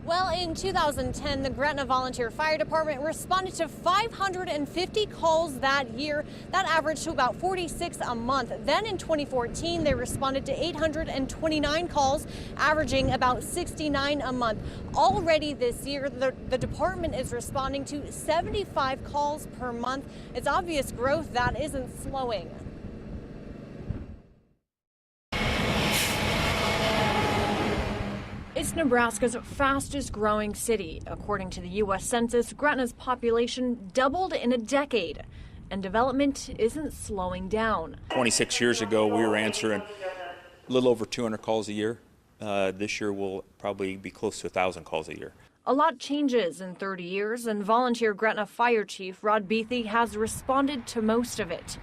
Well, in 2010, the Gretna Volunteer Fire Department responded to 550 calls that year. That averaged to about 46 a month. Then in 2014, they responded to 829 calls, averaging about 69 a month. Already this year, the department is responding to 75 calls per month. It's obvious growth that isn't slowing. It's Nebraska's fastest growing city. According to the U.S. Census, Gretna's population doubled in a decade, and development isn't slowing down. 26 years ago, we were answering a little over 200 calls a year. This year, we'll probably be close to 1,000 calls a year. A lot changes in 30 years, and volunteer Gretna Fire Chief Rod Beathy has responded to most of it.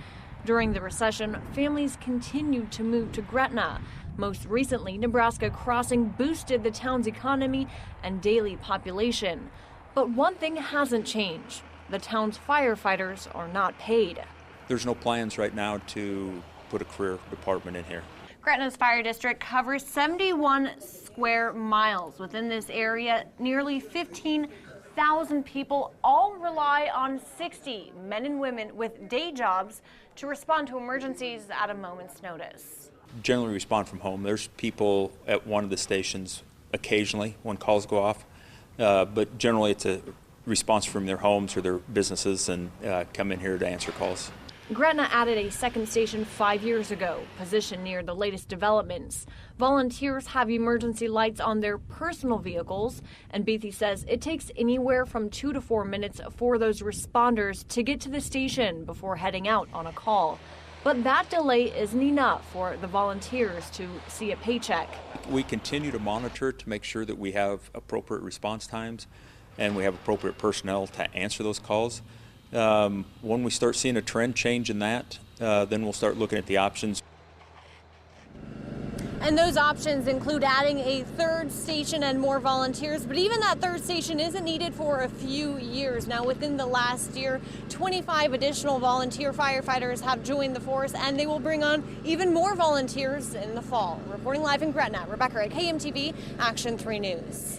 During the recession, families continued to move to Gretna. Most recently, Nebraska Crossing boosted the town's economy and daily population. But one thing hasn't changed. The town's firefighters are not paid. There's no plans right now to put a career department in here. Gretna's fire district covers 71 square miles. Within this area, nearly 15,000 people all rely on 60 men and women with day jobs to respond to emergencies at a moment's notice. Generally respond from home. There's people at one of the stations occasionally when calls go off, but generally it's a response from their homes or their businesses and come in here to answer calls. Gretna added a second station 5 years ago, positioned near the latest developments. Volunteers have emergency lights on their personal vehicles, and Beathy says it takes anywhere from 2 to 4 minutes for those responders to get to the station before heading out on a call. But that delay isn't enough for the volunteers to see a paycheck. We continue to monitor to make sure that we have appropriate response times and we have appropriate personnel to answer those calls. When we start seeing a trend change in that, then we'll start looking at the options. And those options include adding a third station and more volunteers, but even that third station isn't needed for a few years. Now, within the last year, 25 additional volunteer firefighters have joined the force, and they will bring on even more volunteers in the fall. Reporting live in Gretna, Rebecca at KMTV, Action 3 News.